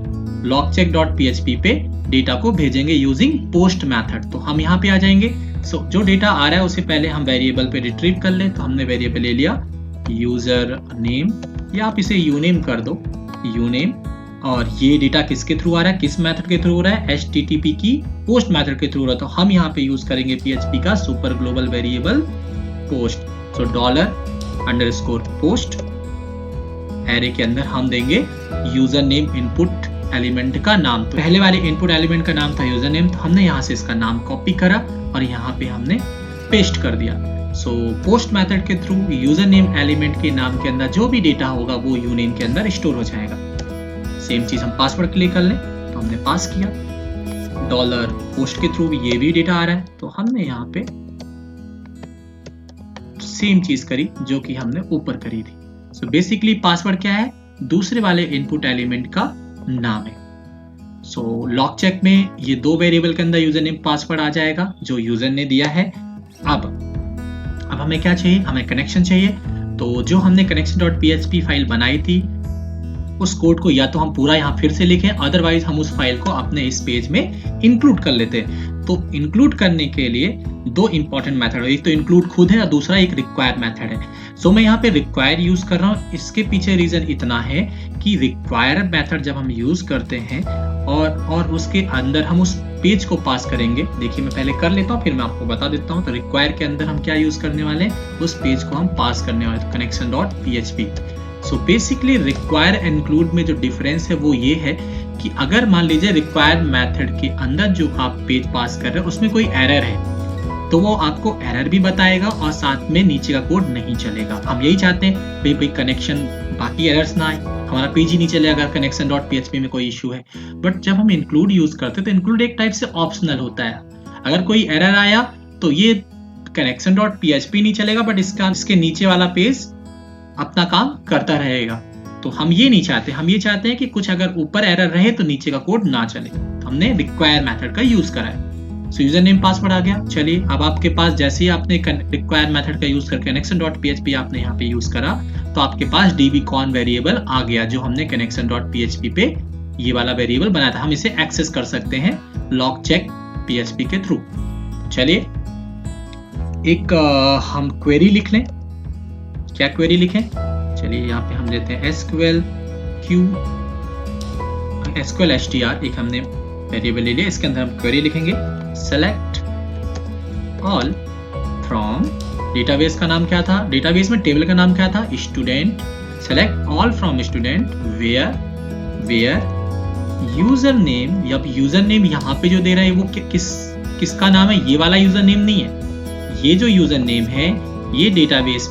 Speaker 1: logcheck.php पे डेटा को भेजेंगे यूजिंग पोस्ट मेथड। तो हम यहाँ पे आ जाएंगे। जो डेटा आ रहा है उसे पहले हम वेरिएबल पे रिट्रीव कर ले। तो हमने वेरिएबल ले लिया यूजर नेम, या आप इसे यूनेम कर दो, यूनेम। और ये डेटा किसके थ्रू आ रहा है, किस मेथड के थ्रू हो रहा है, HTTP की पोस्ट मेथड के थ्रू हो रहा है। तो हम यहाँ पे यूज करेंगे PHP का सुपर ग्लोबल वेरिएबल पोस्ट। तो $_पोस्ट एरे के अंदर हम देंगे यूजर नेम इनपुट एलिमेंट का नाम। तो पहले वाले इनपुट एलिमेंट का नाम था यूजर नेम, तो हमने यहाँ से इसका नाम कॉपी करा और यहाँ पे हमने पेस्ट कर दिया। पोस्ट मेथड के थ्रू यूजर नेम एलिमेंट के नाम के अंदर जो भी डेटा होगा वो यूनेम के अंदर स्टोर हो जाएगा। सेम चीज हम पासवर्ड के लिए कर लें, तो हमने पास किया। $पोस्ट के थ्रू ये भी डेटा आ रहा है, तो हमने यहाँ पे सेम चीज करी जो कि हमने ऊपर करी थी। बेसिकली पासवर्ड क्या है, दूसरे वाले इनपुट एलिमेंट का नाम है। लॉग चेक में ये 2 वेरिएबल के अंदर यूजर नेम पासवर्ड आ जाएगा जो यूजर ने दिया है। अब हमें क्या चाहिए, हमें कनेक्शन चाहिए। तो जो हमने connection.php फाइल बनाई थी उस कोड को या तो हम पूरा यहाँ फिर से लिखें, अदरवाइज हम उस फाइल को अपने इस पेज में इंक्लूड कर लेते हैं। तो इंक्लूड करने के लिए 2 इंपॉर्टेंट मेथड है, एक तो इंक्लूड खुद है और दूसरा एक रिक्वायर मेथड है। मैं यहाँ पे रिक्वायर यूज कर रहा हूँ। इसके पीछे रीजन इतना है कि रिक्वायर मेथड जब हम यूज करते हैं और उसके अंदर हम उस पेज को पास करेंगे। देखिए मैं पहले कर लेता हूँ फिर मैं आपको बता देता हूँ। तो रिक्वायर के अंदर हम क्या यूज करने वाले हैं, उस पेज को हम पास करने वाले connection.php। बेसिकली रिक्वायर इंक्लूड में जो डिफरेंस है वो ये है कि अगर मान लीजिए रिक्वायर मेथड के अंदर जो आप पेज पास कर रहे हैं उसमें कोई एरर है तो वो आपको एरर भी बताएगा और साथ में नीचे का कोड नहीं चलेगा। हम यही चाहते हैं भाई कनेक्शन बाकी एरर्स ना आए, हमारा पेज ही नहीं चलेगा अगर connection.php में कोई इशू है। बट जब हम इंक्लूड यूज करते हैं तो इंक्लूड एक टाइप से ऑप्शनल होता है। अगर कोई एरर आया तो ये connection.php नहीं चलेगा बट इसके नीचे वाला पेज अपना काम करता रहेगा। तो हम ये नहीं चाहते, हम ये चाहते हैं कि कुछ अगर ऊपर एरर रहे तो नीचे का कोड ना चले। तो हमने रिक्वायर मेथड का यूज करा है। यूजर नेम पासवर्ड आ गया। चलिए अब आपके पास जैसे ही आपने रिक्वायर मेथड का यूज करके connection.php आपने यहाँ पे यूज करा तो आपके पास dbcon वेरिएबल आ गया जो हमने connection.php पे ये वाला वेरिएबल बनाया था। हम इसे एक्सेस कर सकते हैं log check php के थ्रू। चलिए एक हम क्वेरी लिख लें। क्या क्वेरी लिखें, चलिए यहाँ पे हम लेते हैं SQL str, एक हमने वेरिएबल ले लिया। इसके अंदर हम क्वेरी लिखेंगे select all from, डेटाबेस का नाम क्या था, डेटाबेस में टेबल का नाम क्या था, student. select all from student where user name. अब यूजर नेम यहाँ पे जो दे रहा है वो किसका नाम है, ये वाला यूजर नेम नहीं है। ये जो यूजर नेम है ये डेटाबेस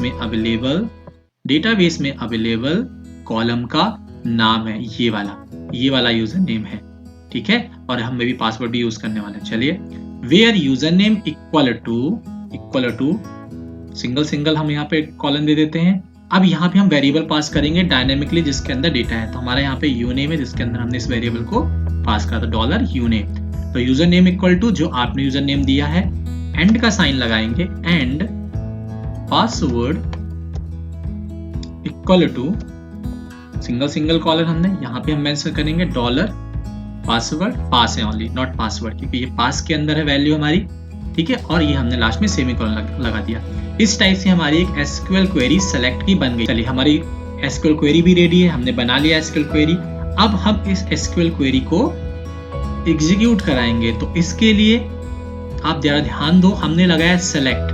Speaker 1: में अवेलेबल कॉलम का नाम है, ये वाला यूजर नेम है, ठीक है। और हम में भी पासवर्ड भी यूज करने वाले हैं। चलिए where user name equal to single हम यहाँ पे कॉलम दे देते हैं। अब यहाँ पे हम वेरिएबल पास करेंगे डायनेमिकली जिसके अंदर डेटा है। तो हमारा यहाँ पे यूनेम है जिसके अंदर हमने इस वेरिएबल को पास करा था $यूनेम। तो यूजर नेम इक्वल टू जो आपने यूजर नेम दिया है, एंड का साइन लगाएंगे, and password equal to single column हमने यहाँ पे हम मेंशन करेंगे $पासवर्ड, पास है ओनली नॉट पासवर्ड क्योंकि ये पास के अंदर है वैल्यू हमारी, ठीक है। और ये हमने लास्ट में सेमीकोलन लगा दिया। इस टाइप से हमारी एक SQL क्वेरी सेलेक्ट की बन गई। चलिए हमारी SQL क्वेरी भी रेडी है, हमने बना लिया SQL क्वेरी। अब हम इस SQL क्वेरी को एग्जीक्यूट कराएंगे। तो इसके लिए आप जरा ध्यान दो, हमने लगाया सेलेक्ट।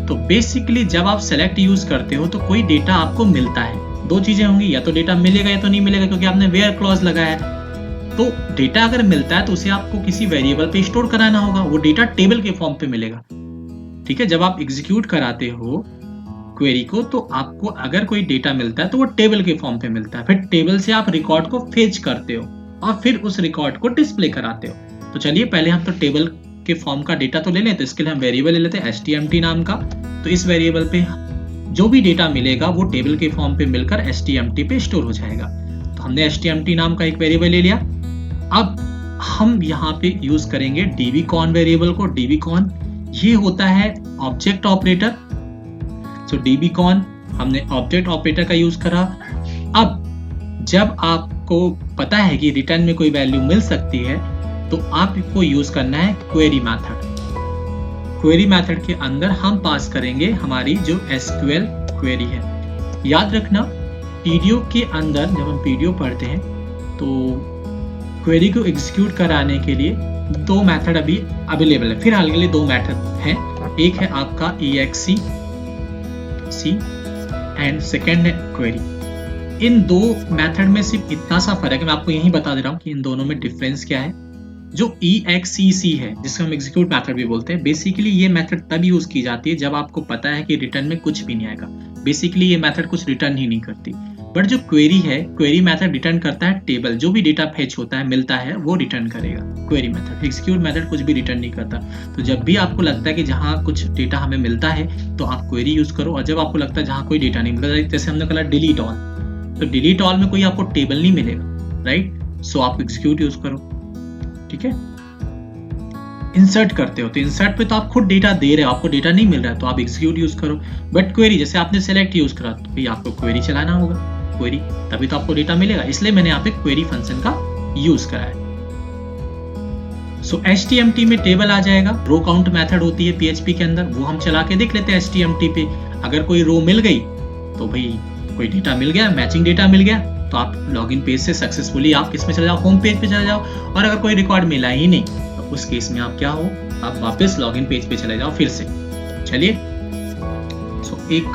Speaker 1: तो बेसिकली जब आप सेलेक्ट यूज करते हो तो कोई डेटा आपको मिलता है, 2 चीजें होंगी, या तो डेटा मिलेगा या तो नहीं मिलेगा क्योंकि आपने वेयर क्लॉज लगाया है। तो डेटा अगर मिलता है तो उसे आपको किसी वेरिएबल पे स्टोर कराना होगा, वो डेटा टेबल के फॉर्म पे मिलेगा, ठीक है। जब आप एग्जीक्यूट कराते हो क्वेरी को तो आपको अगर कोई डेटा मिलता है तो वो टेबल के फॉर्म पे मिलता है। फिर टेबल से आप रिकॉर्ड को फेच करते हो और फिर उस रिकॉर्ड को डिस्प्ले कराते हो। तो चलिए पहले हम तो टेबल के फॉर्म का डेटा तो ले लें। तो इसके लिए हम वेरिएबल ले लेते हैं HTMT नाम का। तो इस वेरिएबल पे जो भी डेटा मिलेगा वो टेबल के फॉर्म पे मिलकर HTMT पे स्टोर हो जाएगा। तो हमने HTMT नाम का एक वेरिएबल ले लिया। अब हम यहाँ पे यूज करेंगे dbcon वेरिएबल को। dbcon ये होता है ऑब्जेक्ट ऑपरेटर। सो dbcon हमने ऑब्जेक्ट ऑपरेटर का यूज करा। अब जब आपको पता है कि रिटर्न में कोई वैल्यू मिल सकती है तो आपको यूज करना है क्वेरी मेथड। क्वेरी मेथड के अंदर हम पास करेंगे हमारी जो एसक्यूएल क्वेरी है। याद रखना पीडीओ के अंदर जब हम पीडीओ पढ़ते हैं तो क्वेरी को एग्जीक्यूट कराने के लिए दो मेथड अभी अवेलेबल है, फिलहाल के लिए दो मेथड हैं। एक है आपका exe एंड सेकेंड है क्वेरी। इन दो मेथड में सिर्फ इतना सा फर्क है, मैं आपको यही बता दे रहा हूँ कि इन दोनों में डिफरेंस क्या है। जो exe है जिसको हम एग्जीक्यूट मेथड भी बोलते हैं, बेसिकली ये मेथड तब यूज की जाती है जब आपको पता है कि रिटर्न में कुछ भी नहीं आएगा। बेसिकली ये मेथड कुछ रिटर्न ही नहीं करती। बट जो क्वेरी है, क्वेरी मेथड रिटर्न करता है टेबल, जो भी डेटा फेच होता है मिलता है वो रिटर्न करेगा क्वेरी मेथड। एग्जीक्यूट मेथड कुछ भी रिटर्न नहीं करता। तो जब भी आपको लगता है कि जहाँ कुछ डेटा हमें मिलता है तो आप क्वेरी यूज करो, और जब आपको लगता है जहाँ कोई डेटा नहीं मिलता, जैसे हमने कहा डिलीट ऑल, तो डिलीट ऑल में कोई आपको टेबल नहीं मिलेगा, राइट। सो आप एग्जीक्यूट यूज करो, ठीक है। इंसर्ट करते हो तो इंसर्ट पे तो आप खुद डेटा दे रहे हो, आपको डेटा नहीं मिल रहा है तो आप एग्जीक्यूट यूज करो। बट क्वेरी जैसे आपने सेलेक्ट यूज करा तो भाई आपको क्वेरी चलाना होगा, क्वेरी तभी तो आपको डेटा मिलेगा, इसलिए मैंने यहाँ पे क्वेरी फंक्शन का यूज करा है। सो HTMT में टेबल आ जाएगा। रो काउंट मेथड होती है PHP के अंदर, वो हम चला के देख लेते हैं HTMT पे। अगर कोई रो मिल गई तो भाई कोई डेटा मिल गया, मैचिंग डेटा मिल गया, तो आप लॉगिन पेज से सक्सेसफुली आप किस में चले जाओ, होम पेज पे चले जाओ। और अगर कोई रिकॉर्ड मिला ही नहीं तो उस केस में आप क्या हो, आप वापस लॉगिन पेज पे चले जाओ फिर से। चलिए एक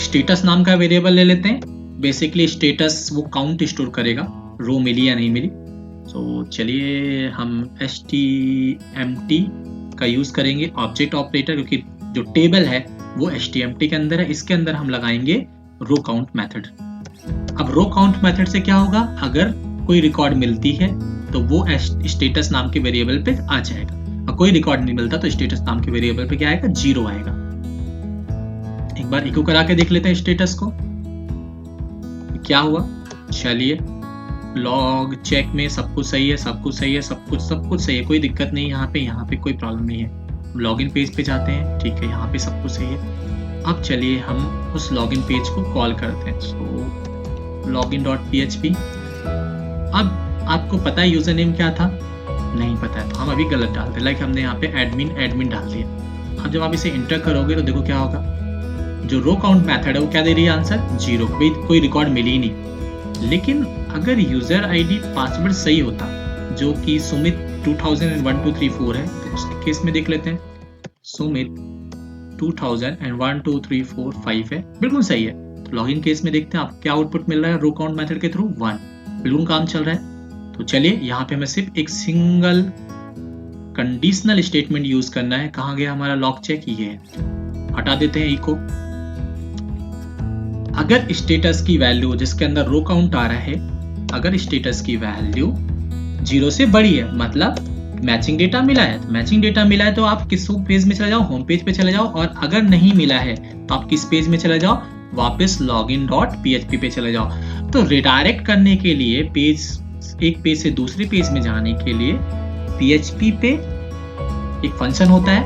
Speaker 1: स्टेटस नाम का वेरिएबल ले लेते हैं। बेसिकली स्टेटस वो काउंट स्टोर करेगा रो मिली या नहीं मिली। चलिए हम HTMT का यूज करेंगे ऑब्जेक्ट ऑपरेटर, क्योंकि जो टेबल है वो HTMT के अंदर है। इसके अंदर हम लगाएंगे रो काउंट मेथड। अब रो काउंट मेथड से क्या होगा, अगर कोई रिकॉर्ड मिलती है तो वो स्टेटस नाम के वेरिएबल पे आ जाएगा, और कोई रिकॉर्ड नहीं मिलता तो स्टेटस नाम के वेरिएबल पे क्या आएगा, 0 आएगा। एक बार इको करा के देख लेते हैं स्टेटस को क्या हुआ। चलिए लॉग चेक में सब कुछ सही है, सब कुछ सही है, सब कुछ सही है, कोई दिक्कत नहीं यहाँ पे कोई प्रॉब्लम नहीं है। लॉगिन पेज पे जाते हैं, ठीक है, यहाँ पे सब कुछ सही है। अब चलिए हम उस लॉगिन पेज को कॉल करते हैं। सो login.php। अब आपको पता है यूजर नेम क्या था, नहीं पता है तो हम अभी गलत डालते हैं, लाइक हमने यहाँ पे एडमिन डाल दिया। अब जब आप इसे इंटर करोगे तो देखो क्या होगा, जो रो काउंट मेथड है वो क्या दे रही है, आंसर 0, कोई रिकॉर्ड मिली ही नहीं। लेकिन अगर यूजर आईडी पासवर्ड सही होता, जो कि सुमित 2001-234 है, तो उसके केस में देख लेते हैं। सुमित 2001-234-5 है, बिल्कुल सही है। तो लॉगिन केस में देखते हैं आप क्या आउटपुट मिल रहा है रो काउंट मेथड के थ्रू, 1, बिल्कुल काम चल रहा है। तो चलिए यहाँ पे हमें सिर्फ एक सिंगल कंडीशनल स्टेटमेंट यूज करना है। कहाँ गया हमारा लॉग चेक, ये है, हटा देते हैं इको। अगर स्टेटस की वैल्यू जिसके अंदर रो काउंट आ रहा है, अगर स्टेटस की वैल्यू 0 से बड़ी है, मतलब मैचिंग डेटा मिला है, तो मैचिंग डेटा मिला है तो आप किस पेज में चले जाओ, होम पेज पे चले जाओ। और अगर नहीं मिला है तो आप किस पेज में चले जाओ, वापस login.php पे चले जाओ। तो रिडायरेक्ट करने के लिए एक पेज से दूसरे पेज में जाने के लिए PHP पे एक फंक्शन होता है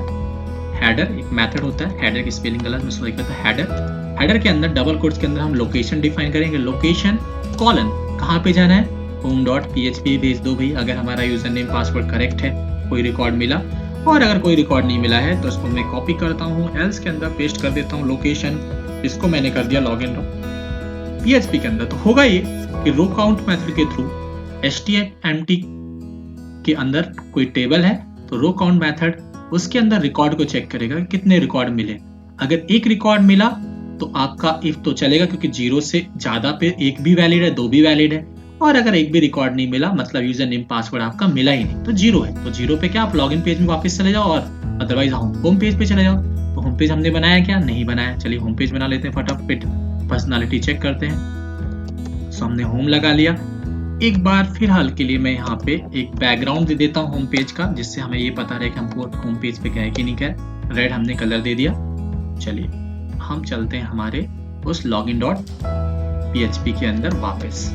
Speaker 1: हेडर, एक मेथड होता है हेडर की स्पेलिंग गलत, मैं सॉरी करता हूं, हेडर के अंदर डबल कोट्स के अंदर हम लोकेशन डिफाइन करेंगे, लोकेशन कॉलन कहाँ पे जाना है, home.php भेज दो भाई। अगर हमारा यूजर नेम पासवर्ड करेक्ट है, कोई रिकॉर्ड मिला, और अगर कोई रिकॉर्ड नहीं मिला है तो उसको मैं कॉपी करता हूँ, एल्स के अंदर पेस्ट कर देता हूँ लोकेशन, इसको मैंने कर दिया login.php के अंदर। तो होगा ये कि रो काउंट मेथड के थ्रू HTMT के अंदर कोई टेबल है तो रो काउंट मेथड उसके अंदर रिकॉर्ड को चेक करेगा कि कितने रिकॉर्ड मिले। अगर एक रिकॉर्ड मिला तो आपका इफ तो चलेगा, क्योंकि 0 से ज्यादा पे 1 भी वैलिड है, 2 भी वैलिड है। और अगर एक भी रिकॉर्ड नहीं मिला, मतलब यूजर नेम पासवर्ड आपका मिला ही नहीं, तो 0 है। तो 0 पे क्या आप लॉगिन पेज में वापस चले जाओ, और अदरवाइज होम पेज पे चले जाओ। तो होम पेज हमने बनाया क्या, नहीं बनाया। चलिए होम पेज बना लेते हैं फटाफट, पर्सनालिटी चेक करते हैं। सो हमने होम लगा लिया। एक बार फिलहाल के लिए मैं यहाँ पे एक बैकग्राउंड दे देता हूँ होम पेज का, जिससे हमें ये पता रहे कि हमको होम पेज पे गए कि नहीं गए। रेड हमने कलर दे दिया। चलिए हम चलते हैं हमारे उस login.php के अंदर वापस।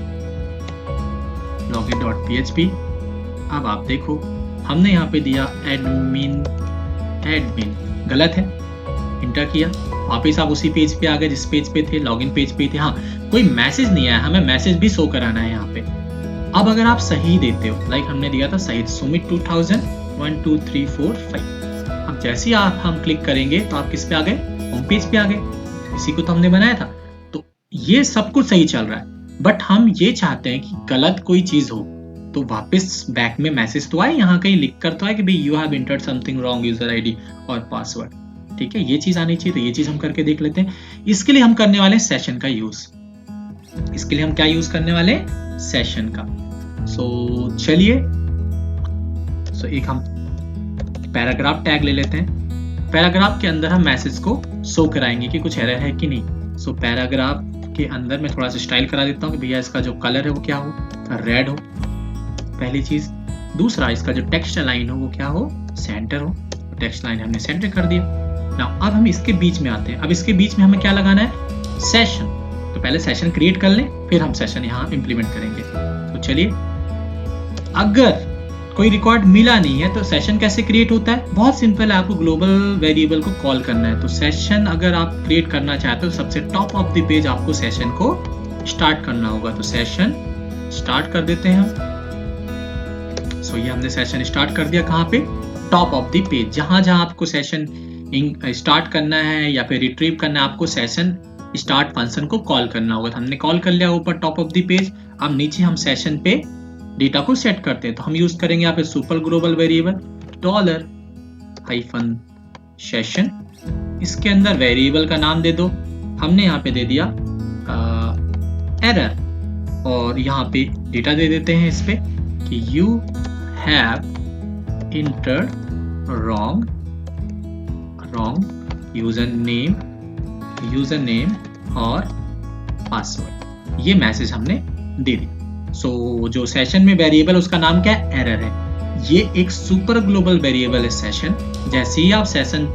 Speaker 1: login.php। अब आप देखो हमने यहाँ पे दिया एडमिन, गलत है, इंटर किया, वापस आप उसी पेज पे आ गए जिस पेज पे थे, लॉगिन पेज पे थे। हाँ, कोई मैसेज नहीं आया, हमें मैसेज भी शो कराना है यहाँ पे। अब अगर आप सही देते हो, लाइक हमने दिया था सही, सुमित 2000 1 2 3 4 5, अब जैसे ही हम क्लिक करेंगे तो आप किस पे आ गए, होम पेज पे आ गए। इसी को तो हमने बनाया था। तो ये सब कुछ सही चल रहा है, बट हम ये चाहते हैं कि गलत कोई चीज हो तो वापस बैक में मैसेज तो आए, यहाँ कहीं लिख कर तो आए कि भाई you have entered something wrong user ID और पासवर्ड। ठीक है, ये चीज आनी चाहिए। तो ये चीज हम करके देख लेते हैं। इसके लिए हम करने वाले सेशन का यूज, इसके लिए हम क्या यूज करने वाले, सेशन का। सो चलिए, एक हम पैराग्राफ टैग ले लेते हैं। पैराग्राफ के अंदर हम मैसेज को शो कराएंगे कि कुछ एरर है कि नहीं। सो पैराग्राफ के अंदर मैं थोड़ा सा स्टाइल करा देता हूँ कि भैया इसका जो कलर है वो क्या हो, रेड हो, पहली चीज। दूसरा, इसका जो टेक्स्ट लाइन हो वो क्या हो, सेंटर हो। टेक्स्ट लाइन हमने सेंटर कर दिया। नाउ अब हम इसके बीच में आते हैं। अब इसके बीच में हमें क्या लगाना है, सेशन। तो पहले सेशन क्रिएट कर लें, फिर हम सेशन यहाँ इंप्लीमेंट करेंगे। तो चलिए, अगर कोई रिकॉर्ड मिला नहीं है तो सेशन कैसे क्रिएट होता है, बहुत सिंपल है। आपको ग्लोबल वेरिएबल को कॉल करना है। तो सेशन अगर आप क्रिएट करना चाहते हो, सबसे टॉप ऑफ द पेज आपको सेशन को स्टार्ट करना होगा। तो सेशन स्टार्ट कर देते हैं हम। सो ये हमने सेशन स्टार्ट कर दिया, कहाँ पे, टॉप ऑफ द पेज। जहां जहां आपको सेशन स्टार्ट करना है या फिर रिट्रीव करना है, आपको सेशन स्टार्ट फंक्शन को कॉल करना होगा। तो हमने कॉल कर लिया ऊपर टॉप ऑफ द पेज। अब नीचे हम सेशन पे डेटा को सेट करते हैं। तो हम यूज करेंगे यहाँ पे सुपर ग्लोबल वेरिएबल $सेशन। इसके अंदर वेरिएबल का नाम दे दो, हमने यहाँ पे दे दिया एरर, और यहाँ पे डेटा दे देते हैं इस पे कि you have entered wrong username और पासवर्ड। ये मैसेज हमने दे दिया। सो जो सेशन में वेरिएबल उसका नाम क्या है, एरर है। ये एक सुपर ग्लोबल वेरिएबल है सेशन। जैसे ही आप सेशन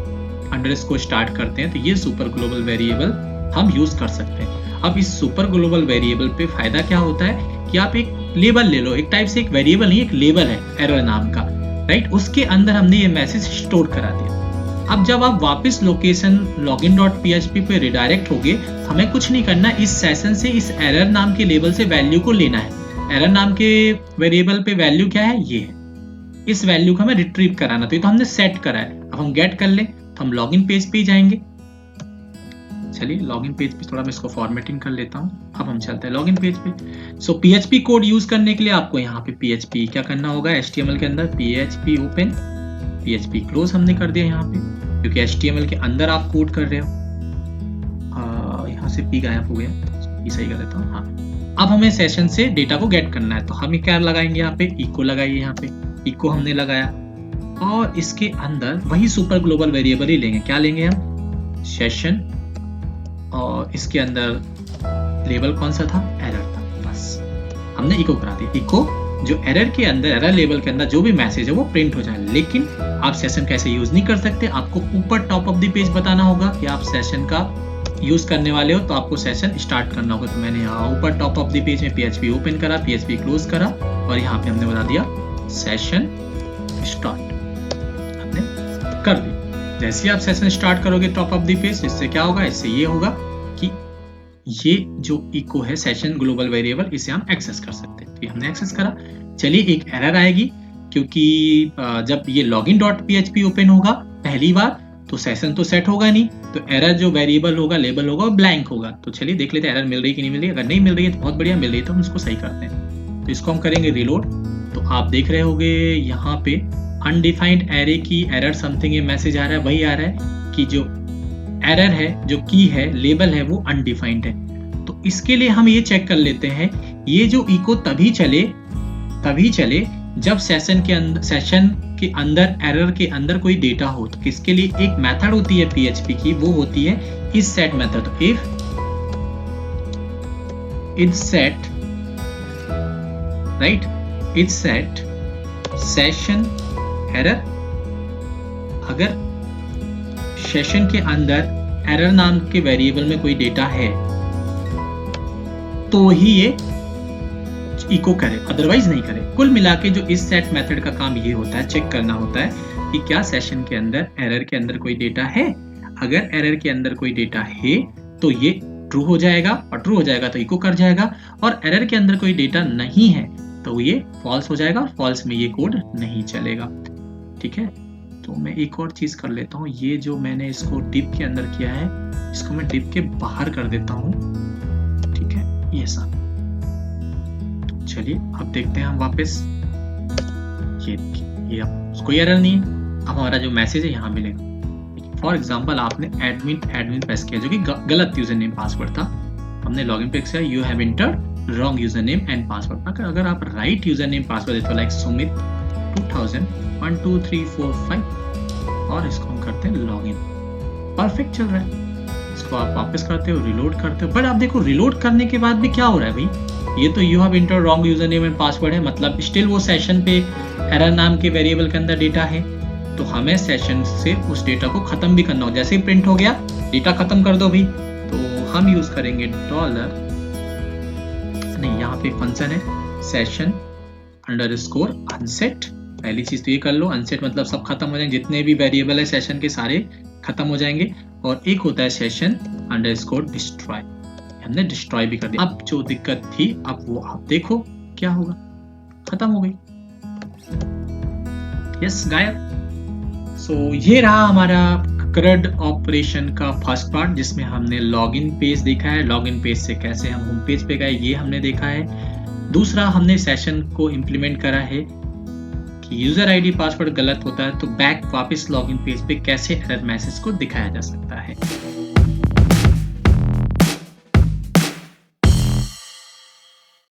Speaker 1: अंडरस्कोर स्टार्ट करते हैं तो ये सुपर ग्लोबल वेरिएबल हम यूज कर सकते हैं। अब इस सुपर ग्लोबल वेरिएबल पे फायदा क्या होता है कि आप एक लेबल ले लो, एक टाइप से एक वेरिएबल नहीं, एक लेबल है एरर नाम का, राइट। उसके अंदर हमने ये मैसेज स्टोर करा दिया। अब जब आप वापस लोकेशन login.php पे रिडायरेक्ट होगे, हमें कुछ नहीं करना, इस सेशन से इस एरर नाम के लेबल से वैल्यू को लेना है। एरर नाम के वेरिएबल पे वैल्यू क्या है, ये है। इस वैल्यू को हमें रिट्रीव कराना, तो ये तो हमने सेट करा है। अब हम गेट कर ले तो हम लॉगिन पेज पे ही जाएंगे। चलिए लॉगिन पेज पे थोड़ा मैं इसको फॉर्मेटिंग कर लेता हूँ। अब हम चलते हैं लॉगिन पेज पे। सो PHP कोड यूज करने के लिए आपको यहाँ पे PHP क्या करना होगा, HTML के अंदर PHP ओपन, PHP क्लोज हमने कर दिया यहाँ पे, क्योंकि HTML के अंदर आप कोड कर रहे हो। यहाँ से P गायब हो गया, ये सही कर देता हूँ। हाँ, अब हमें सेशन से डेटा को गेट करना है, तो हम क्या लगाएंगे, यहाँ पे इको लगाइए। यहाँ पे इको हमने लगाया, और इसके अंदर वही सुपर ग्लोबल वेरिएबल ही लेंगे। क्या लेंगे हम, सेशन, और इसके अंदर लेबल कौन सा था, एरर था। बस हमने इको करा दिया। इको जो एरर के अंदर, एरर लेबल के अंदर जो भी मैसेज है वो प्रिंट हो जाए। लेकिन आप सेशन कैसे यूज नहीं कर सकते, आपको ऊपर टॉप ऑफ द पेज बताना होगा कि आप सेशन का यूज करने वाले हो, तो आपको सेशन स्टार्ट करना होगा। तो मैंने यहाँ ऊपर टॉप ऑफ द पेज में PHP ओपन करा, PHP क्लोज करा, और यहाँ पे हमने बता दिया सेशन स्टार्ट, हमने कर दिया। जैसे ही आप सेशन स्टार्ट करोगे टॉप ऑफ द पेज, इससे क्या होगा, इससे ये होगा कि ये जो इको है सेशन ग्लोबल वेरिएबल, इसे हम एक्सेस कर सकते हैं। तो हमने एक्सेस करा। चलिए एक एरर आएगी, क्योंकि जब ये login.php ओपन होगा पहली बार, तो सेशन तो सेट होगा नहीं, तो एरर जो वेरिएबल होगा, लेबल होगा, वो ब्लैंक होगा। तो चलिए देख लेते हैं एरर मिल रही कि नहीं मिल रही। अगर नहीं मिल रही है तो बहुत बढ़िया, मिल रही है तो हम इसको सही करते हैं। तो इसको हम करेंगे रिलोड। तो आप देख रहे होंगे यहाँ पे अनडिफाइंड एरे की एरर समथिंग, ये मैसेज आ रहा है। वही आ रहा है कि जो एरर है, जो की है, लेबल है, वो अनडिफाइंड है। तो इसके लिए हम ये चेक कर लेते हैं, ये जो इको तभी चले जब सेशन के अंदर एरर के अंदर कोई डेटा हो। तो इसके लिए एक मेथड होती है PHP की, वो होती है इस सेट मेथड। तो if isset, right, isset session error, अगर सेशन के अंदर एरर नाम के वेरिएबल में कोई डेटा है तो ही ये इको करे, अदरवाइज नहीं करे। कुल मिला के जो इस सेट मेथड का काम ये होता है, चेक करना होता है कि क्या सेशन के अंदर, एरर के अंदर कोई डेटा है। अगर एरर के अंदर कोई डेटा है तो ये ट्रू हो जाएगा, और ट्रू हो जाएगा तो इको कर जाएगा। और एरर के अंदर कोई डेटा नहीं है तो ये फॉल्स हो जाएगा, फॉल्स में ये कोड नहीं चलेगा। ठीक है, तो मैं एक और चीज कर लेता हूँ, ये जो मैंने इसको डिप के अंदर किया है इसको मैं डिप के बाहर कर देता हूँ। ठीक है, ये सब चलिए अब देखते हैं हम वापस, ये अब कोई एरर नहीं है, अब हमारा जो मैसेज है यहाँ मिलेगा। फॉर एग्जाम्पल आपने एडमिन प्रेस किया जो कि गलत यूजर नेम पासवर्ड था, हमने लॉगिन पे किया, you have entered wrong user name and password. अगर आप राइट यूजर नेम पासवर्ड देते हो लाइक सुमित 2000 1 2 3 4 5 और इसको हम करते हैं लॉगिन, परफेक्ट चल रहा है। इसको आप वापस करते हो, रिलोड करते हो, बट आप देखो रिलोड करने के बाद भी क्या हो रहा है भाई, ये तो you have entered wrong user name and password है, मतलब स्टिल वो सेशन पे एरर नाम के वेरिएबल के अंदर डेटा है। तो हमें सेशन से उस डेटा को खत्म भी करना हो, जैसे ही प्रिंट हो गया डेटा खत्म कर दो भी, तो हम यूज करेंगे डॉलर, नहीं यहाँ पे फंक्शन है सेशन अंडरस्कोर अनसेट। पहली चीज तो ये कर लो, अनसेट मतलब सब खत्म हो जाएंगे, जितने भी वेरिएबल है सेशन के सारे खत्म हो जाएंगे। और एक होता है सेशन अंडरस्कोर डिस्ट्रॉय, हमने डिस्ट्रॉय भी कर दिया। अब जो दिक्कत थी अब वो आप देखो क्या होगा, खत्म हो गई, यस गायब। सो ये रहा हमारा CRUD ऑपरेशन का फर्स्ट पार्ट, जिसमें हमने लॉगिन पेज देखा है, लॉगिन पेज से कैसे हम होम पेज पे गए ये हमने देखा है। दूसरा हमने सेशन को इम्प्लीमेंट करा है कि यूजर आईडी पासवर्ड गलत होता है तो बैक वापस लॉगिन पेज पे कैसे एरर मैसेज को दिखाया जा सकता है।